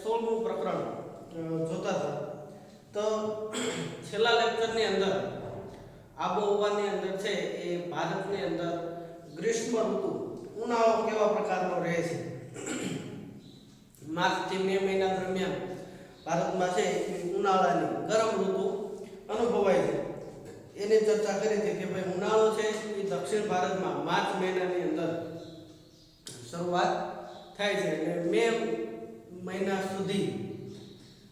16મું પ્રકરણ જોતા હતા. તો છેલ્લા લેક્ચરની અંદર આબોહવાની અંદર છે એ ભારતની અંદર ગ્રીષ્મ ઋતુ ઉનાળો કેવા પ્રકારનો રહે છે. માર્ચથી મે મહિના દરમિયાન ભારતમાં છે ઉનાળાની ગરમ ઋતુ અનુભવાય છે. એની ચર્ચા કરી હતી કે ભાઈ ઉનાળો છે એ દક્ષિણ ભારતમાં માર્ચ મહિનાની અંદર શરૂઆત થાય છે અને મે મહિના સુધી,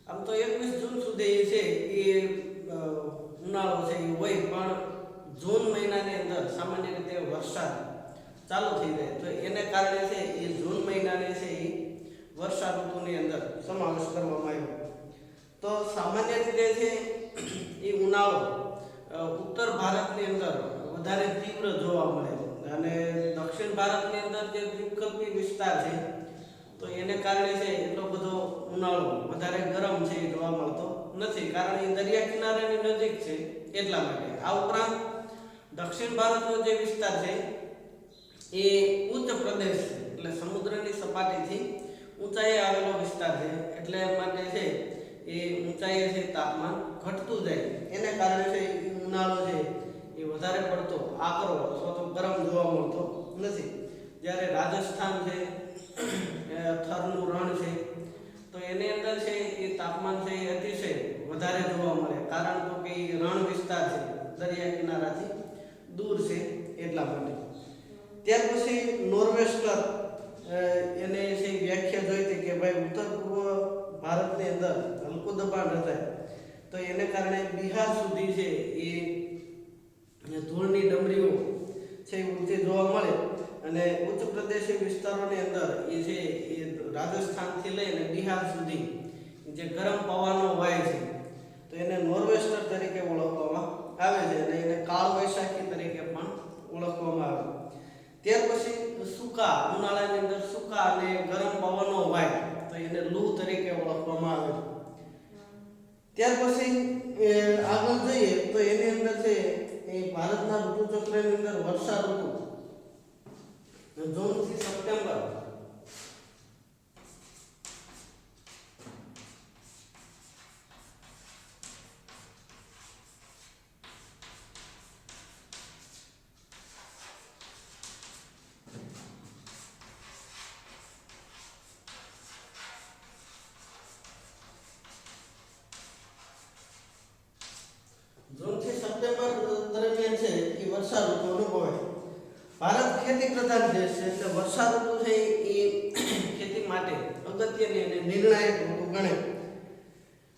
આમ તો 21 જૂન સુધી છે એ ઉનાળો છે એ હોય, પણ જૂન મહિનાની અંદર સામાન્ય રીતે વરસાદ ચાલુ થઈ જાય તો એને કારણે છે એ જૂન મહિનાને છે એ વર્ષા ઋતુની અંદર સમાવેશ કરવામાં આવ્યો. તો સામાન્ય રીતે છે એ ઉનાળો ઉત્તર ભારતની અંદર વધારે તીવ્ર જોવા મળે અને દક્ષિણ ભારતની અંદર જે દ્વીપકલ્પી વિસ્તાર છે તો એને કારણે છે એટલો બધો ઉનાળો વધારે ગરમ છે એ જોવા મળતો નથી, કારણ એ દરિયા કિનારાની નજીક છે એટલા માટે. આ ઉપરાંત દક્ષિણ ભારતનો જે વિસ્તાર છે એ ઉચ્ચ પ્રદેશ છે, એટલે સમુદ્રની સપાટીથી ઊંચાઈએ આવેલો વિસ્તાર છે, એટલે માટે છે એ ઊંચાઈએ છે તાપમાન ઘટતું જાય, એને કારણે છે ઉનાળો છે એ વધારે પડતો આકરો અથવા તો ગરમ જોવા મળતો નથી. જ્યારે રાજસ્થાન છે, થરનું રણ છે તો એની અંદર છે એ તાપમાન છે એ અતિશય વધારે જોવા મળે, કારણ તો કે રણ વિસ્તાર છે, દરિયા કિનારાથી દૂર છે એટલા માટે. ત્યાર પછી નોર્વેસ્ટર એને છે વ્યાખ્યા જોઈ હતી કે ભાઈ ઉત્તર પૂર્વ ભારતની અંદર હલકું દબાણ રચાય તો એને કારણે બિહાર સુધી છે એ ધૂળની ડમરીઓ છે ઉડતી જોવા મળે અને ઉચ્ચ પ્રદેશી વિસ્તારોની અંદર એ છે એ રાજસ્થાનથી લઈને બિહાર સુધી જે ગરમ પવનો વાય છે તો એને નોર્વેસ્ટર તરીકે ઓળખવામાં આવે છે અને એને કાળ વૈશાખી તરીકે પણ ઓળખવામાં આવે. ત્યાર પછી સૂકા ઉનાળાની અંદર સૂકા અને ગરમ પવનો વાય તો એને લૂ તરીકે ઓળખવામાં આવે છે. ત્યાર પછી આગળ જઈએ તો એની અંદર છે એ ભારતના ઋતુચક્રની અંદર વર્ષા ઋતુ જૂનથી સપ્ટેમ્બર જૂનથી સપ્ટેમ્બર દરમિયાન છે એ વર્ષા ઋતુ અનુભવાય. ભારત ખેતી પ્રધાન દેશ છે એટલે વર્ષા ઋતુ છે એ ખેતી માટે અગત્યની અને નિર્ણાયક ઋતુ ગણાય.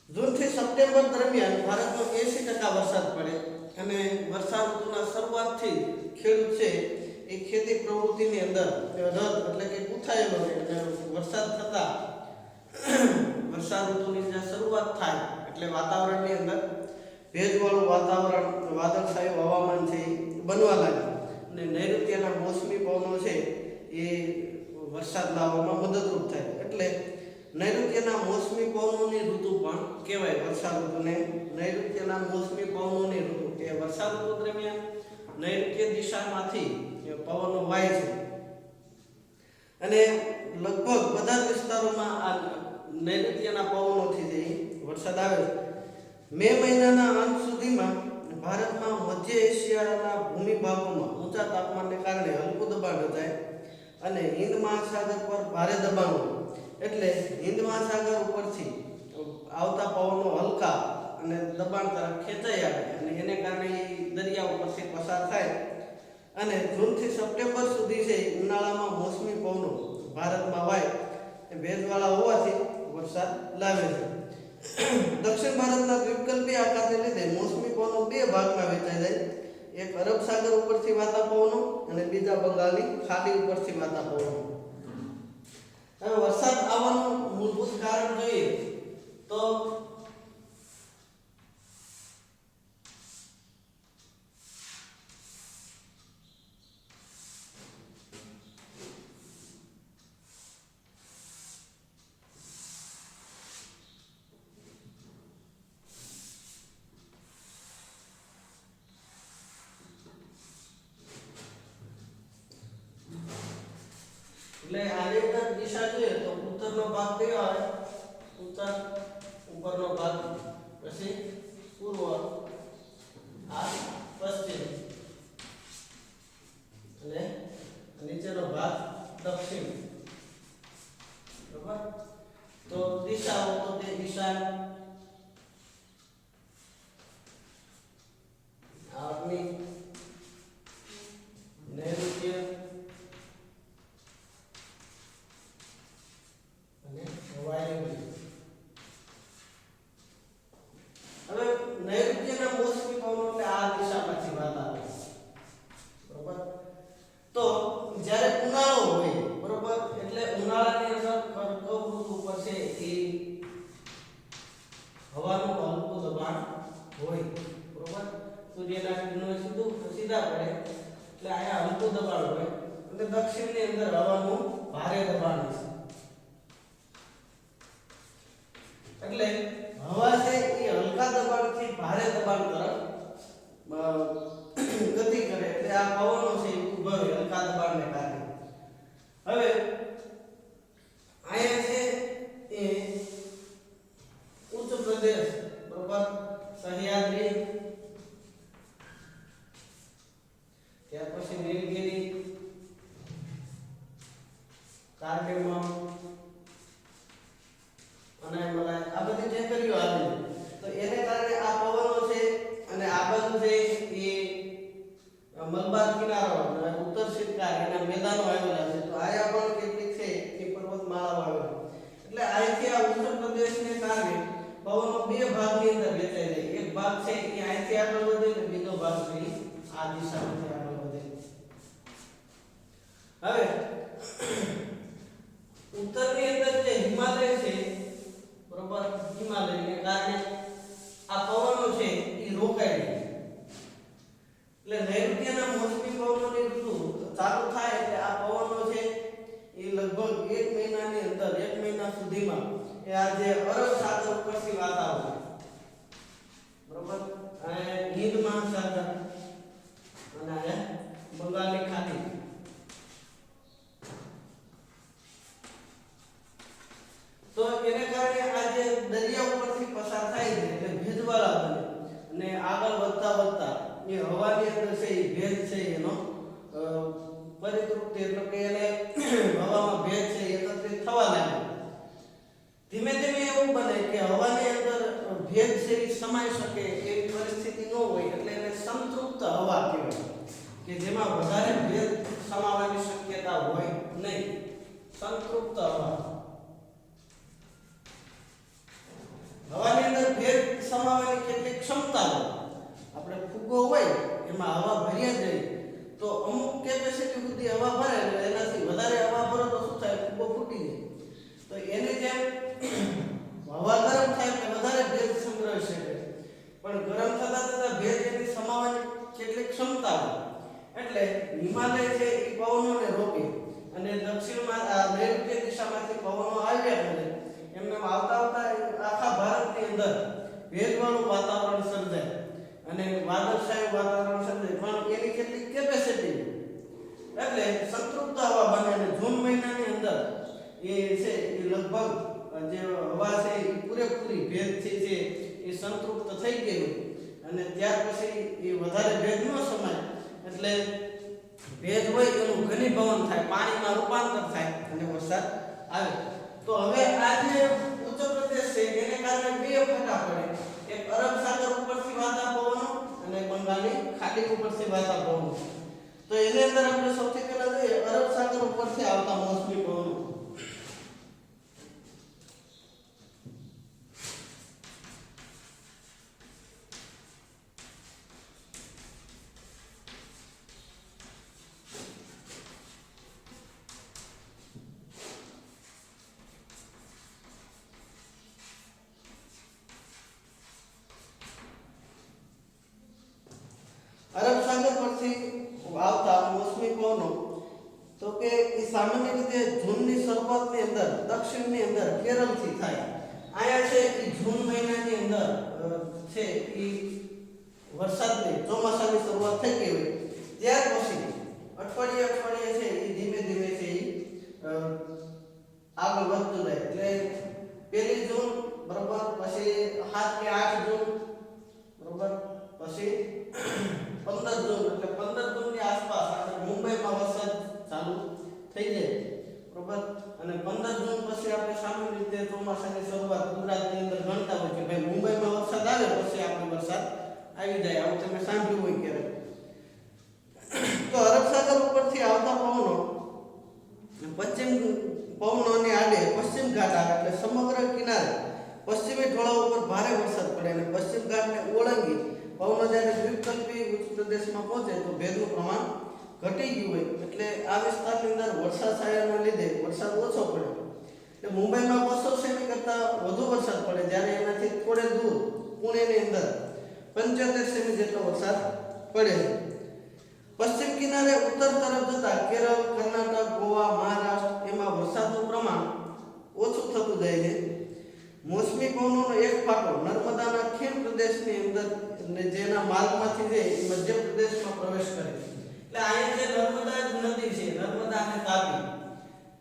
જૂનથી સપ્ટેમ્બર દરમિયાન ભારતમાં 80% વરસાદ પડે અને વર્ષા ઋતુના શરૂઆતથી ખેડૂત છે એ ખેતી પ્રવૃત્તિની અંદર રસ એટલે કે ગૂંથાયેલો રહે અને વરસાદ થતાં વર્ષા ઋતુની જે શરૂઆત થાય એટલે વાતાવરણની અંદર ભેજવાળું વાતાવરણ, વાદળછાયું હવામાન છે એ બનવા લાગે અને નૈઋત્યના મોસમી પવનો છે એ વરસાદ લાવવામાં મદદરૂપ થાય, એટલે નૈઋત્યના મોસમી પવનોની ઋતુ પણ કહેવાય. વર્ષા ઋતુને નૈઋત્યના મોસમી પવનોની ઋતુ કે વર્ષા ઋતુ દરમિયાન નૈઋત્ય દિશામાંથી પવનો વાય છે અને લગભગ બધા વિસ્તારોમાં આ નૈઋત્યના પવનોથી જે વરસાદ આવે છે. મે મહિનાના અંત સુધીમાં ભારતમાં મધ્ય એશિયાના ભૂમિભાગોમાં ઊંચા તાપમાનને કારણે હલકું દબાણ રચાય અને હિન્દ મહાસાગર પર ભારે દબાણ હોય, એટલે હિન્દ મહાસાગર ઉપરથી આવતા પવનો હલકા અને દબાણ તરફ ખેંચાઈ આવે અને એને કારણે દરિયા ઉપરથી પસાર થાય અને જૂનથી સપ્ટેમ્બર સુધી છે ઉનાળામાં મોસમી પવનો ભારતમાં વાય ભેજવાળા હોવાથી વરસાદ લાવે છે. દક્ષિણ ભારતના દ્વીપકલ્પી આકારને લીધે મોસમી પવનો બે ભાગમાં વહેંચાઈ જાય, એક અરબ સાગર ઉપરથી વાતા પવનો અને બીજા બંગાળની ખાડી ઉપરથી વાતા પવનો. હવે વરસાદ આવવાનું મૂળભૂત કારણ જોઈએ તો એટલે આની અંદર દિશા જોઈએ તો ઉત્તરનો ભાગ કયો આવે ઉત્તર ઉપરનો ભાગ, પછી પૂર્વ, આ પશ્ચિમ અને નીચેનો ભાગ દક્ષિણ. બરાબર. તો દિશાઓ તો તે ઈશાન, આગ્નેય, નૈઋત્ય અને વાયવ્ય. હવે નૈઋત્યના મોસમી પવનો એટલે આ દિશામાંથી વાત આવે. બરોબર. તો જ્યારે ઉનાળો હોય, બરોબર, એટલે ઉનાળાની અંદર કર્કવૃત ઉપર છે એ હવાનું હલકું દબાણ હોય. બરોબર. સૂર્યના કિરણો સીધા પડે એટલે અહીંયા હલકું દબાણ હોય અને દક્ષિણની અંદર હવાનું ભારે દબાણ છે. એટલે હવા છે એ હલકા દબાણથી ભારે દબાણ તરફ ગતિ કરે એટલે આ પવનો છે એ ઉદ્ભવે હલકા દબાણને કારણે. હવે અહીંયા છે એ ઉચ્ચ પ્રદેશ, બરોબર, સહ્યાદ્રી, ત્યાર પછી નીલગિરી, કાર્બેમમ અને મલાય, આ બધી ટેકરીઓ આવેલી. તો એને કારણે આ પવનો છે અને આ બાજુ છે એ મલબાર કિનારો અને ઉત્તર સિરકા એના મેદાનો આવેલા છે. તો આયા પણ કેટલીક છે એ પર્વતમાળાઓ આવેલી. એટલે અહીંથી આ ઉત્તર પ્રદેશને કારણે પવનો બે ભાગની અંદર વહેંચાઈ જાય. એક ભાગ છે એ અહીંથી આગળ વધે અને બીજો ભાગ છે આ દિશામાંથી આગળ વધે. હવે ઉત્તરની અંદર જે હિમાલય છે, બરોબર, હિમાલયને કારણે આ પવનો છે એ રોકાઈ જાય. એટલે નૈઋત્યના મોસમી પવનોની ઋતુ ચાલુ થાય એટલે આ પવનો છે એ લગભગ 1 મહિનાની અંદર, 1 મહિના સુધીમાં એ આ જે અરબ સાગર ઉપરથી વાતાવરણ, બરોબર, અને હિંદ મહાસાગર અને બંગાળની ખાડી, તો એને કારણે આ જે દરિયા ઉપરથી પસાર થાય છે એટલે ભેજવાળા બને અને આગળ વધતા વધતા એ હવાની અંદર છે એ ભેજ છે એનો પરિતૃપ્તિ એટલે કે એને હવામાં ભેજ છે એકત્રિત થવા લાગે. ધીમે ધીમે એવું બને કે હવાની અંદર ભેજ છે એ સમાઈ શકે એવી પરિસ્થિતિ ન હોય એટલે એને સંતૃપ્ત હવા કહેવાય, કે જેમાં વધારે ભેજ સમાવવાની શક્યતા હોય નહીં. સંતૃપ્ત હવા, હવાની અંદર ભેજ સમાવવાની કેટલીક ક્ષમતા હોય. આપણે ફુગ્ગો હોય એમાં હવા ભર્યા જાય તો અમુક કેપેસિટી સુધી હવા ભરે એટલે એનાથી વધારે હવા ભરો તો શું થાય, ફુગ્ગો ફૂટી જાય. તો એની જેમ હવા ગરમ થાય એટલે વધારે ભેજ સંગ્રહી શકે, પણ ગરમ થતા થતા ભેજ એની સમાવવાની કેટલીક ક્ષમતા હોય. એટલે હિમાલય છે એ પવનોને રોકે અને દક્ષિણમાં નૈઋત્ય દિશામાંથી પવનો આવ્યા કરે એમને આવતા આવતા આખા ભારતની અંદર ભેજવાળું વાતાવરણ સર્જાય અને વાદળછાયું વાતાવરણ સર્જાય. પણ એની કેટલીક કેપેસિટી એટલે સંતૃપ્ત હવા બને અને જૂન મહિનાની અંદર એ છે એ લગભગ જે હવા છે એ પૂરેપૂરી ભેજ છે એ સંતૃપ્ત થઈ ગઈ અને ત્યાર પછી એ વધારે ભેજ ન સમાય એટલે ભેજ હોય એનું ઘનીભવન થાય, પાણીમાં રૂપાંતર થાય અને વરસાદ આવે. તો હવે આ જે ઉત્તર પ્રદેશ છે એને કારણે બે ફટા પડે, એક અરબ સાગર ઉપરથી વાતા પવનો અને બંગાળની ખાડી ઉપરથી વાતા પવનો. તો એની અંદર આપણે સૌથી પહેલા જોઈએ અરબ સાગર ઉપરથી આવતા મોસમી પવનો. અરબ સાગર પરથી આવતા મોસમી પવનો તો કે એ સામાન્ય રીતે જૂનની શરૂઆતની અંદર દક્ષિણની અંદર કેરળથી થાય. આયા છે એ જૂન મહિનાની અંદર છે એ વરસાદની ચોમાસાની શરૂઆત થઈ ગઈ હોય ત્યાર પછી અઠવાડિયે છે એ ધીમે ધીમે છે એ આગળ વધતું જાય. એટલે 1 જૂન 15 જૂન એટલે 15 જૂનની આસપાસ આપણે મુંબઈમાં વરસાદ ચાલુ થઈ જાય બરોબર અને 15 જૂન પછી આપણે સામાન્ય રીતે ચોમાસાની શરૂઆત ગુજરાતની અંદર ગણતા હોય કે ભાઈ મુંબઈમાં વરસાદ આવે પછી આપણે વરસાદ આવી જાય આવું તમે સાંભળ્યું હોય ક્યારેક તો અરબ સાગર ઉપરથી આવતા પવનો પશ્ચિમ પવનોની આડે પશ્ચિમ ઘાટ આવે એટલે સમગ્ર કિનારે પશ્ચિમી ઢોળાવ ઉપર ભારે વરસાદ પડે અને પશ્ચિમ ઘાટને ઓળંગી પવનો જ્યારે દ્વીપકલ્પી ઉચ્ચ પ્રદેશમાં પહોંચે તો ભેજનું પ્રમાણ ઘટી ગયું હોય એટલે આ વિસ્તારની અંદર વરસાદ છાયાના લીધે વરસાદ ઓછો પડે એટલે મુંબઈમાં 200 સેમી કરતાં વધુ વરસાદ પડે જ્યારે એનાથી થોડે દૂર પુણેની અંદર 75 સેમી જેટલો વરસાદ પડે છે પશ્ચિમ કિનારે ઉત્તર તરફ જતા કેરળ કર્ણાટક ગોવા મહારાષ્ટ્ર એમાં વરસાદનું પ્રમાણ ઓછું થતું જાય છે મોસમી પવનોનો એક ફાટો નર્મદાના ખીણ પ્રદેશની અંદર જેના માર્ગમાંથી છે એ મધ્ય પ્રદેશમાં પ્રવેશ કરે એટલે અહીંયા જે નર્મદા નદી છે નર્મદા અને તાપી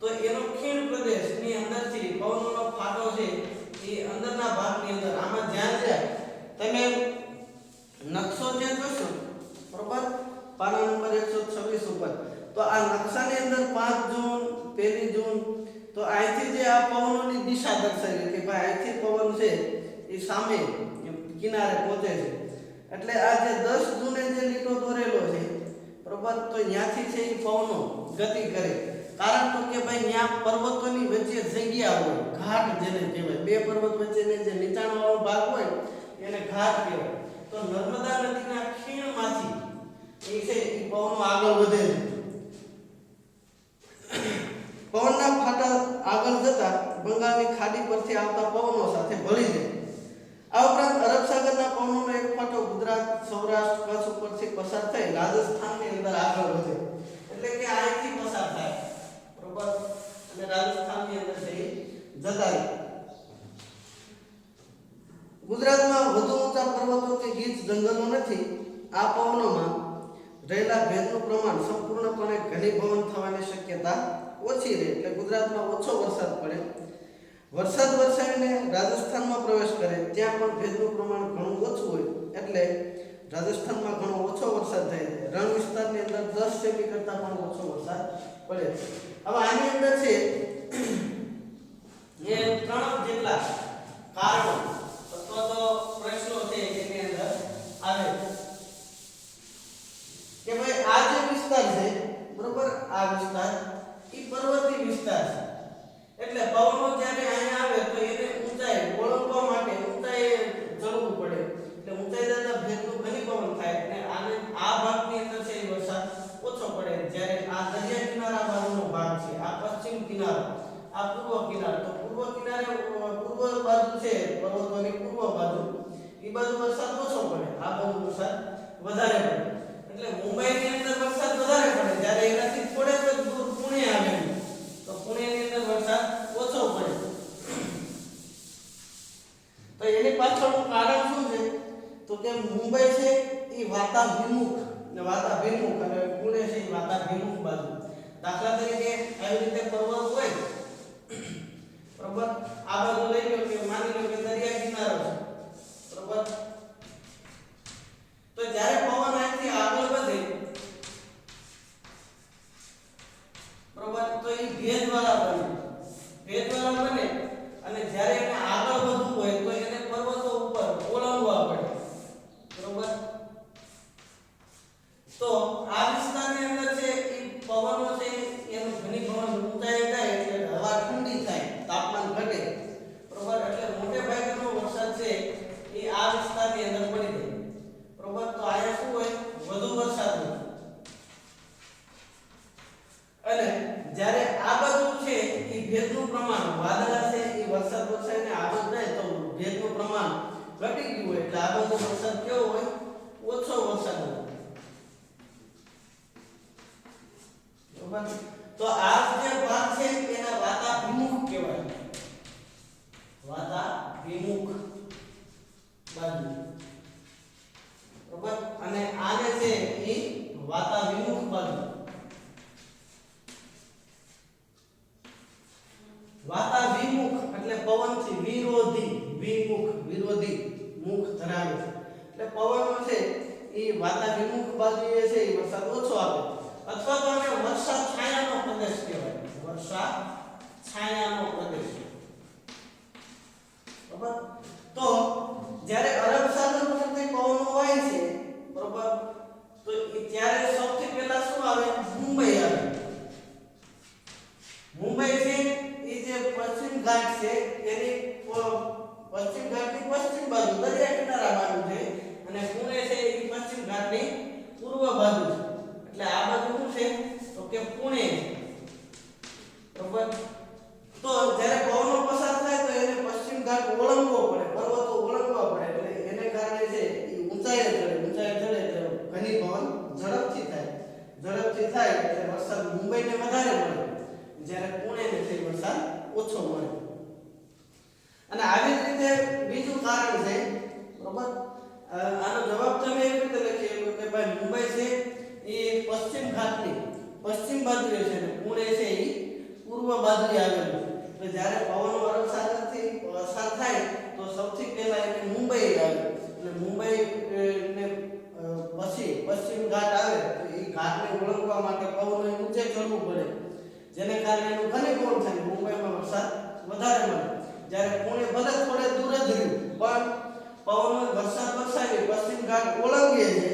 તો એનો ખીણ પ્રદેશની અંદરથી પવનોનો ફાટો છે એ અંદરના ભાગની અંદર આમાં જ્યાં જ્યાં તમે નકશો જે જોશો બરોબર પાના નંબર 126 ઉપર તો આ નકશાની અંદર 5 જૂન 1 જૂન તો અહીંથી જે આ પવનોની દિશા દર્શાવી કે ભાઈ અહીંથી પવન છે એ સામે કિનારે પહોંચે છે એટલે આ જે 10 જૂને જે લીટો દોરેલો છે બરોબર તો ત્યાંથી છે એ પવનો ગતિ કરે કારણ તો કે ભાઈ ત્યાં પર્વતોની વચ્ચે જગ્યા હોય ઘાટ જેને કહેવાય બે પર્વત વચ્ચેને જે નીચાણવાળો ભાગ હોય એને ઘાટ કહેવાય તો નર્મદા નદીના ખીણમાંથી એ છે એ પવનો આગળ વધે છે પવનના ફાટા આગળ જતા બંગાળની ખાડી પરથી આવતા પવનો સાથે ભળી જાય આ ઉપરાંત અરબ સાગરના પવનોનો એક ફાટો ગુજરાત સૌરાષ્ટ્ર કચ્છ ઉપરથી પસાર થઈ રાજસ્થાનની અંદર આગળ વધે એટલે કે અહીંથી પસાર થાય બરોબર અને રાજસ્થાનની અંદર જઈ જતા રહે ગુજરાતમાં વધુ ઊંચા પર્વતો કે ગીચ જંગલો નથી આ પવનોમાં રહેલા ભેજનું પ્રમાણ સંપૂર્ણપણે ઘનીભવન થવાની શક્યતા ઓછી રહે એટલે ગુજરાતમાં ઓછો વરસાદ પડે વરસાદ વરસાવીને રાજસ્થાનમાં પ્રવેશ કરે ત્યાં પણ ભેજનું પ્રમાણ ઘણું ઓછું હોય એટલે રાજસ્થાનમાં ઘણો ઓછો વરસાદ થાય છે રણ વિસ્તારની અંદર 10 સેમી કરતાં પણ ઓછો વરસાદ પડે હવે આની અંદર છે એ 3 જેટલા કારણો અથવા તો પ્રશ્નો છે જેની અંદર આવે કે ભાઈ આ જે વિસ્તાર છે બરોબર આ વિસ્તાર એ પર્વતીય વિસ્તાર છે એટલે પવનો જ્યારે અહીંયા આવે તો એને ઊંચાઈ ઓળંગવા માટે ઊંચાઈ ચડવું પડે એટલે ઊંચાઈ જતા ભેજનું ઘનીભવન થાય અને આને આ ભાગની અંદર છે વરસાદ ઓછો પડે જ્યારે આ દરિયા કિનારા બાજુનો ભાગ છે આ પશ્ચિમ કિનારો આ પૂર્વ કિનારો તો પૂર્વ કિનારે પૂર્વ બાજુ છે પર્વતોની પૂર્વ બાજુ એ બાજુ વરસાદ ઓછો પડે આ બાજુ વરસાદ વધારે પડે એટલે મુંબઈની અંદર વરસાદ વધારે પડે જ્યારે એનાથી થોડેક જ દૂર પુણે આવેલું તો પુણેની અંદર વરસાદ ઓછો પડે તો એની પાછળનું કારણ શું છે તો કે મુંબઈ છે એ વાતાભિમુખ અને પુણે છે એ વાતાભિમુખ બાજુ દાખલા તરીકે આવી રીતે પર્વત હોય બરોબર આ બાજુ લઈ લો કે માની લો કે દરિયા કિનારો છે બરોબર તો જ્યારે પવન અહીંથી આગળ વધે બરોબર તો એ ભેજવાળા બને અને જ્યારે એને આગળ વધવું હોય તો એને પર્વતો ઉપર ઓળંગવા પડે બરોબર તો આ વિસ્તારની અંદર છે એ પવનો છે એનું ઘનીભવન ઊંચાઈ જાય એટલે હવા ઠંડી થાય તાપમાન ઘટે બરોબર એટલે મોટે ભાગનો વરસાદ છે એ આ વિસ્તારની અંદર પડી જાય બરોબર તો આયા શું હોય વધુ વરસાદ હોય અને જ્યારે આ બાજુ છે એ ભેજનું પ્રમાણ વાદળા છે એ વરસાદ વરસાઈને આગળ જાય તો ભેજનું પ્રમાણ ઘટી ગયું હોય એટલે આ બાજુ વરસાદ કેવો હોય ઓછો વરસાદ હોય બરોબર તો આ જે ભાગ છે એના વાતાભિમુખ કહેવાય વાતાભિમુખ બાજુ બરોબર અને આને છે એ વાતાભિમુખ બાજુ વાતાભિમુખ એટલે પવનથી વિરોધી મુખ ધરાવે છે એટલે પવનો છે એ એ વાતાવિમુખ બાજુએ છે એ વરસાદ ઓછો આવે, અથવા તો આને વર્ષા છાયાનો પ્રદેશ કહેવાય, વર્ષા છાયાનો પ્રદેશ, બરાબર. તો જ્યારે અરબ સાગર પરથી પવનો વાય છે, બરાબર, તો ત્યારે સૌથી પહેલા શું આવે? મુંબઈ આવે. મુંબઈ છે એ જે પશ્ચિમ ઘાટ છે એની પશ્ચિમ ઘાટની પશ્ચિમ બાજુ દરિયા કિનારા બાજુ છે, અને પુણે છે એ પશ્ચિમ ઘાટની પૂર્વ બાજુ છે. એટલે આ બાજુ શું છે? તો કે પુણે, બરાબર. તો જ્યારે પવનો પસાર થાય તો એને પશ્ચિમ ઘાટ ઓળંગવો પડે, પર્વતો ઓળંગવા પડે, એટલે એને કારણે છે એ ઊંચાઈએ ચડે એટલે ઘણી પવન ઝડપથી થાય એટલે વરસાદ મુંબઈને વધારે મળે, જ્યારે પુણેને છે વરસાદ ઓછો મળે. અને આવી જ રીતે બીજું કારણ છે, બરાબર. આનો જવાબ તમે એવી રીતે લખી કે ભાઈ મુંબઈ છે એ પશ્ચિમ ઘાટની પશ્ચિમ બાજુએ છે અને પુણે છે એ પૂર્વ બાજુએ આવેલું. તો જ્યારે પવનો અરબ સાગરથી પસાર થાય તો સૌથી પહેલા એને મુંબઈ આવે, એટલે મુંબઈ ને પછી પશ્ચિમ ઘાટ આવે તો એ ઘાટને ઓળંગવા માટે પવનોએ ઊંચે ચડવું પડે, જેને કારણે એનું ઘનીભવન થાય, મુંબઈમાં વરસાદ વધારે મળે. જ્યારે પુણે ભલે થોડે દૂર જ રહ્યું પણ પવનો વરસાદ વરસાવી પશ્ચિમ ઘાટ ઓળંગે છે,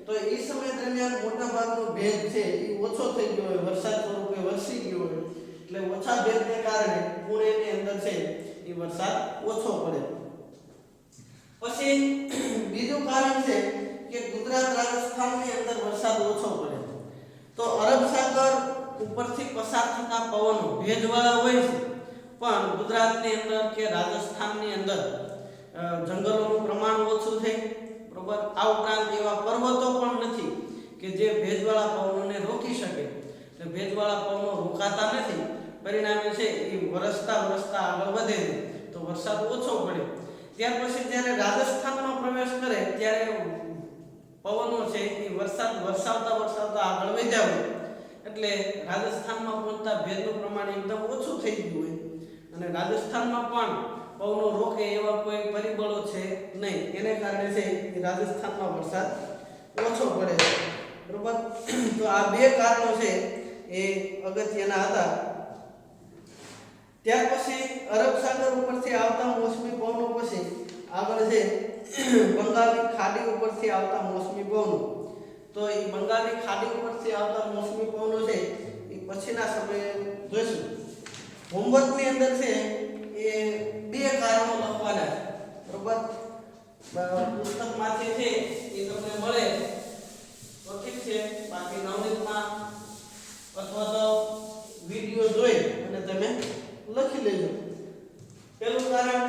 તો એ સમય દરમિયાન મોટા ભાગનો ભેજ છે એ ઓછો થઈ ગયો હોય, વરસાદ સ્વરૂપે વરસી ગયો હોય, એટલે ઓછા ભેજને કારણે પુણેની અંદર છે એ વરસાદ ઓછો પડે. પછી બીજું કારણ છે કે ગુજરાત રાજસ્થાનની અંદર વરસાદ ઓછો પડે. તો અરબ સાગર ઉપરથી પસાર થતા પવનો ભેજવાળા હોય છે, પણ ગુજરાતની અંદર કે રાજસ્થાનની અંદર જંગલોનું પ્રમાણ ઓછું છે, બરોબર. આ ઉપરાંત એવા પર્વતો પણ નથી કે જે ભેજવાળા પવનોને રોકી શકે, એટલે ભેજવાળા પવનો રોકાતા નથી, પરિણામે છે એ વરસતા આગળ વધે છે તો વરસાદ ઓછો પડે. ત્યાર પછી જ્યારે રાજસ્થાનમાં પ્રવેશ કરે ત્યારે પવનો છે એ વરસાદ વરસાવતા આગળ વધ્યા હોય, એટલે રાજસ્થાનમાં પહોંચતા ભેજનું પ્રમાણ એકદમ ઓછું થઈ ગયું હોય, અને રાજસ્થાનમાં પણ પવનો રોકે એવા કોઈ પરિબળો છે નહીં, એને કારણે છે એ રાજસ્થાનમાં વરસાદ ઓછો પડે, બરોબર. તો આ બે કારણો છે એ અગત્યના હતા. ત્યાર પછી અરબ સાગર ઉપરથી આવતા મોસમી પવનો પછી આગળ છે બંગાળની ખાડી ઉપરથી આવતા મોસમી પવનો. તો એ બંગાળની ખાડી ઉપરથી આવતા મોસમી પવનો છે એ પછીના સમયે જોઈશું. હોમવર્કની અંદર છે એ બે કારણો લખવાના છે, બરોબર. પુસ્તકમાંથી છે એ તમને મળે તો ઠીક છે, બાકી નવનીતમાં અથવા તો વિડિયો જોઈ અને તમે લખી લેજો. પહેલું કારણ,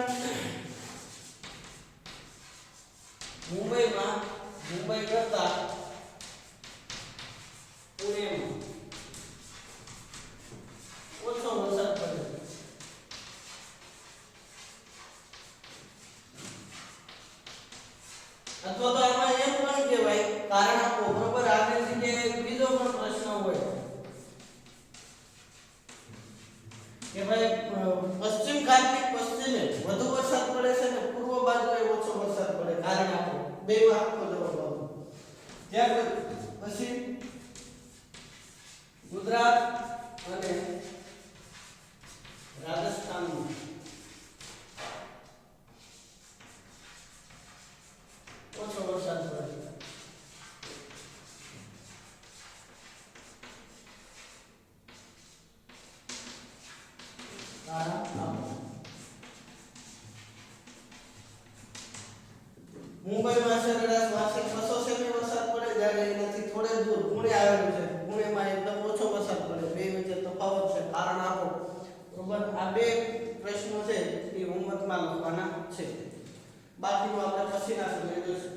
મુંબઈ કરતા પુણેમાં ઓછો વરસાદ પડે. અથવા તો આમાં એમ પણ કહેવાય કારણ આપો, બરોબર. આગળ જગ્યાએ બીજો પણ પ્રશ્ન હોય કે ભાઈ પશ્ચિમ ઘાટની પશ્ચિમે વધુ વરસાદ પડે છે અને પૂર્વ બાજુએ ઓછો વરસાદ પડે, કારણ આપો. બે વાક્યો જવાબ આપો. ત્યાર પછી ગુજરાત અને રાજસ્થાનમાં ઓછો વરસાદ પડે. મુંબઈમાં સરેરાશ વાર્ષિક 200 સેમી વરસાદ પડે, જ્યારે એનાથી થોડે દૂર પુણે આવેલું છે, પુણેમાં એકદમ ઓછો વરસાદ પડે. બે વચ્ચે તફાવત છે, કારણ આપો, બરોબર. આ બે પ્રશ્નો છે એ હોમવર્કમાં લખવાના છે, બાકીનું આપણે પછીના સમયે જોઈશું.